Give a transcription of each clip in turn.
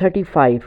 35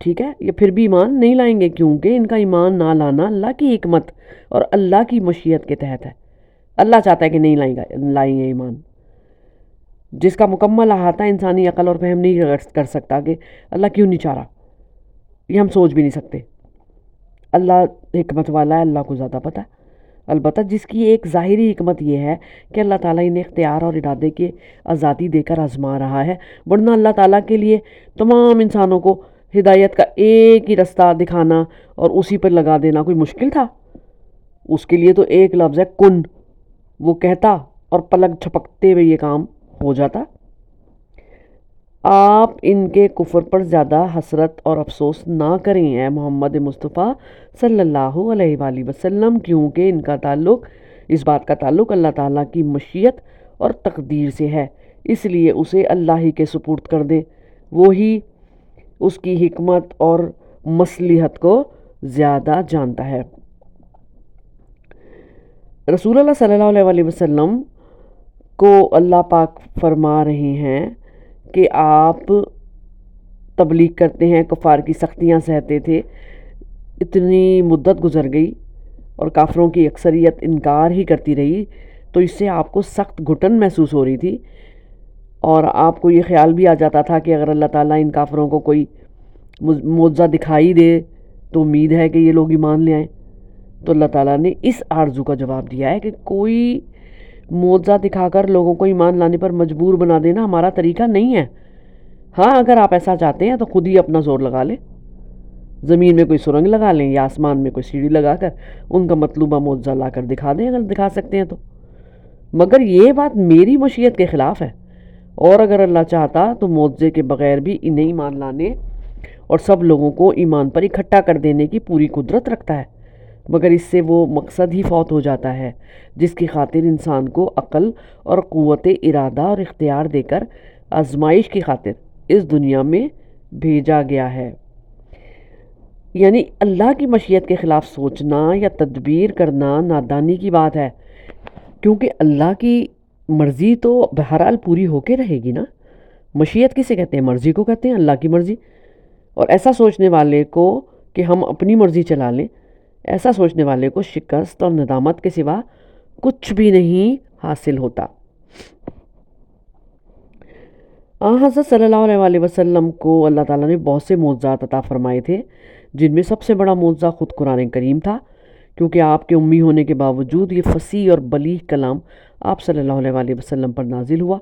ٹھیک ہے، یہ پھر بھی ایمان نہیں لائیں گے کیونکہ ان کا ایمان نہ لانا اللہ کی حکمت اور اللہ کی مشیت کے تحت ہے۔ اللہ چاہتا ہے کہ نہیں لائیں گے ایمان، جس کا مکمل احاطہ انسانی عقل اور فہم نہیں کر سکتا کہ اللہ کیوں نہیں چاہ رہا، یہ ہم سوچ بھی نہیں سکتے۔ اللہ حکمت والا ہے، اللہ کو زیادہ پتہ ہے۔ البتہ جس کی ایک ظاہری حکمت یہ ہے کہ اللہ تعالیٰ انہیں اختیار اور ارادے کی آزادی دے کر آزما رہا ہے، ورنہ اللہ تعالیٰ کے لیے تمام انسانوں کو ہدایت کا ایک ہی رستہ دکھانا اور اسی پر لگا دینا کوئی مشکل تھا؟ اس کے لیے تو ایک لفظ ہے کن، وہ کہتا اور پلک چھپکتے ہوئے یہ کام ہو جاتا۔ آپ ان کے کفر پر زیادہ حسرت اور افسوس نہ کریں اے محمد مصطفیٰ صلی اللہ علیہ وآلہ وسلم، کیونکہ ان کا تعلق، اس بات کا تعلق اللہ تعالیٰ کی مشیت اور تقدیر سے ہے، اس لیے اسے اللہ ہی کے سپرد کر دیں، وہی اس کی حکمت اور مصلحت کو زیادہ جانتا ہے۔ رسول اللہ صلی اللہ علیہ وآلہ وسلم کو اللہ پاک فرما رہے ہیں کہ آپ تبلیغ کرتے ہیں، کفار کی سختیاں سہتے تھے، اتنی مدت گزر گئی اور کافروں کی اکثریت انکار ہی کرتی رہی، تو اس سے آپ کو سخت گھٹن محسوس ہو رہی تھی، اور آپ کو یہ خیال بھی آ جاتا تھا کہ اگر اللہ تعالیٰ ان کافروں کو کوئی معجزہ دکھائی دے تو امید ہے کہ یہ لوگ ایمان لے آئیں۔ تو اللہ تعالیٰ نے اس آرزو کا جواب دیا ہے کہ کوئی معجزہ دکھا کر لوگوں کو ایمان لانے پر مجبور بنا دینا ہمارا طریقہ نہیں ہے۔ ہاں، اگر آپ ایسا چاہتے ہیں تو خود ہی اپنا زور لگا لیں، زمین میں کوئی سرنگ لگا لیں یا آسمان میں کوئی سیڑھی لگا کر ان کا مطلوبہ معجزہ لا کر دکھا دیں، اگر دکھا سکتے ہیں تو، مگر یہ بات میری مشیت کے خلاف ہے، اور اگر اللہ چاہتا تو معجزے کے بغیر بھی انہیں ایمان لانے اور سب لوگوں کو ایمان پر اکٹھا کر دینے کی پوری قدرت رکھتا ہے، مگر اس سے وہ مقصد ہی فوت ہو جاتا ہے جس کی خاطر انسان کو عقل اور قوت ارادہ اور اختیار دے کر آزمائش کی خاطر اس دنیا میں بھیجا گیا ہے۔ یعنی اللہ کی مشیت کے خلاف سوچنا یا تدبیر کرنا نادانی کی بات ہے، کیونکہ اللہ کی مرضی تو بہرحال پوری ہو کے رہے گی نا۔ مشیت کسے کہتے ہیں؟ مرضی کو کہتے ہیں، اللہ کی مرضی۔ اور ایسا سوچنے والے کو کہ ہم اپنی مرضی چلا لیں، ایسا سوچنے والے کو شکست اور ندامت کے سوا کچھ بھی نہیں حاصل ہوتا۔ حضرت صلی اللہ علیہ وآلہ وسلم کو اللہ تعالیٰ نے بہت سے معجزات عطا فرمائے تھے، جن میں سب سے بڑا معجزہ خود قرآن کریم تھا، کیونکہ آپ کے امی ہونے کے باوجود یہ فصیح اور بلیغ کلام آپ صلی اللہ علیہ وآلہ وسلم پر نازل ہوا۔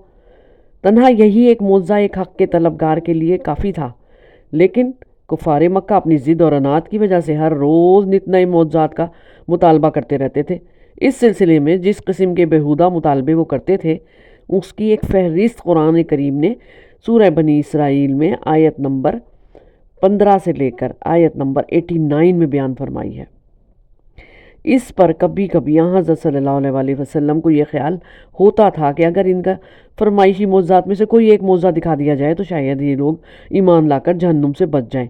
تنہا یہی ایک معجزہ ایک حق کے طلبگار کے لیے کافی تھا، لیکن کفار مکہ اپنی ضد اور عناد کی وجہ سے ہر روز نت نئے معجزات کا مطالبہ کرتے رہتے تھے۔ اس سلسلے میں جس قسم کے بیہودہ مطالبے وہ کرتے تھے، اس کی ایک فہرست قرآن کریم نے سورہ بنی اسرائیل میں آیت نمبر 15 سے لے کر آیت نمبر 89 میں بیان فرمائی ہے۔ اس پر کبھی کبھی حضرت صلی اللہ علیہ وآلہ وسلم کو یہ خیال ہوتا تھا کہ اگر ان کا فرمائشی معجزات میں سے کوئی ایک معجزہ دکھا دیا جائے تو شاید یہ لوگ ایمان لا کر جہنم سے بچ جائیں۔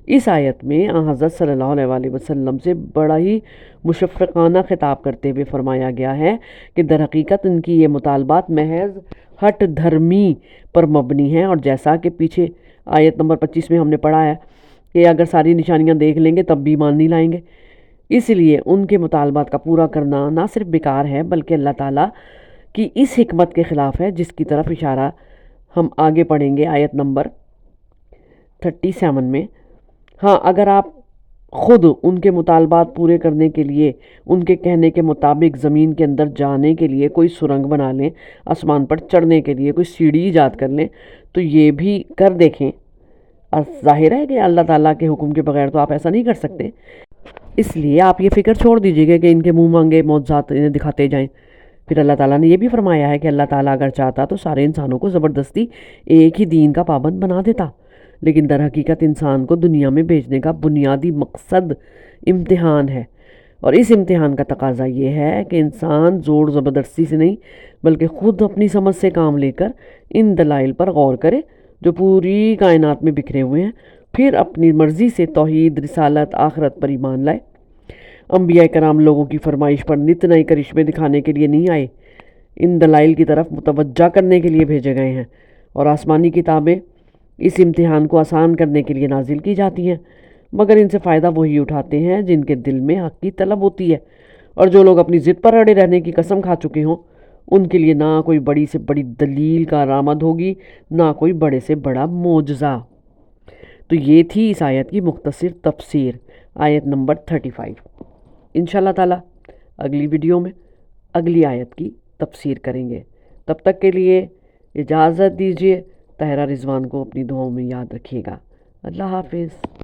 اس آیت میں حضرت صلی اللہ علیہ وآلہ وسلم سے بڑا ہی مشفقانہ خطاب کرتے ہوئے فرمایا گیا ہے کہ در حقیقت ان کی یہ مطالبات محض ہٹ دھرمی پر مبنی ہیں، اور جیسا کہ پیچھے آیت نمبر 25 میں ہم نے پڑھا ہے کہ اگر ساری نشانیاں دیکھ لیں گے تب بھی ایمان نہیں لائیں گے، اس لیے ان کے مطالبات کا پورا کرنا نہ صرف بیکار ہے بلکہ اللہ تعالیٰ کی اس حکمت کے خلاف ہے، جس کی طرف اشارہ ہم آگے پڑھیں گے آیت نمبر 37 میں۔ ہاں، اگر آپ خود ان کے مطالبات پورے کرنے کے لیے ان کے کہنے کے مطابق زمین کے اندر جانے کے لیے کوئی سرنگ بنا لیں، آسمان پر چڑھنے کے لیے کوئی سیڑھی ایجاد کر لیں، تو یہ بھی کر دیکھیں۔ ظاہر ہے کہ اللہ تعالیٰ کے حکم کے بغیر تو آپ ایسا نہیں کر سکتے، اس لیے آپ یہ فکر چھوڑ دیجیے گا کہ ان کے منہ مانگے معجزات انہیں دکھاتے جائیں۔ پھر اللہ تعالیٰ نے یہ بھی فرمایا ہے کہ اللہ تعالیٰ اگر چاہتا تو سارے انسانوں کو زبردستی ایک ہی دین کا پابند بنا دیتا، لیکن در حقیقت انسان کو دنیا میں بھیجنے کا بنیادی مقصد امتحان ہے، اور اس امتحان کا تقاضا یہ ہے کہ انسان زور زبردستی سے نہیں بلکہ خود اپنی سمجھ سے کام لے کر ان دلائل پر غور کرے جو پوری کائنات میں بکھرے ہوئے ہیں، پھر اپنی مرضی سے توحید، رسالت، آخرت پر ایمان لائے۔ انبیاء کرام لوگوں کی فرمائش پر نت نئے کرشمے دکھانے کے لیے نہیں آئے، ان دلائل کی طرف متوجہ کرنے کے لیے بھیجے گئے ہیں، اور آسمانی کتابیں اس امتحان کو آسان کرنے کے لیے نازل کی جاتی ہیں، مگر ان سے فائدہ وہی اٹھاتے ہیں جن کے دل میں حق کی طلب ہوتی ہے، اور جو لوگ اپنی ضد پر اڑے رہنے کی قسم کھا چکے ہوں ان کے لیے نہ کوئی بڑی سے بڑی دلیل کارآمد ہوگی، نہ کوئی بڑے سے بڑا معجزہ۔ تو یہ تھی اس آیت کی مختصر تفسیر، آیت نمبر 35۔ انشاءاللہ تعالیٰ اگلی ویڈیو میں اگلی آیت کی تفسیر کریں گے۔ تب تک کے لیے اجازت دیجیے۔ طاہرہ رضوان کو اپنی دعاؤں میں یاد رکھیے گا۔ اللہ حافظ۔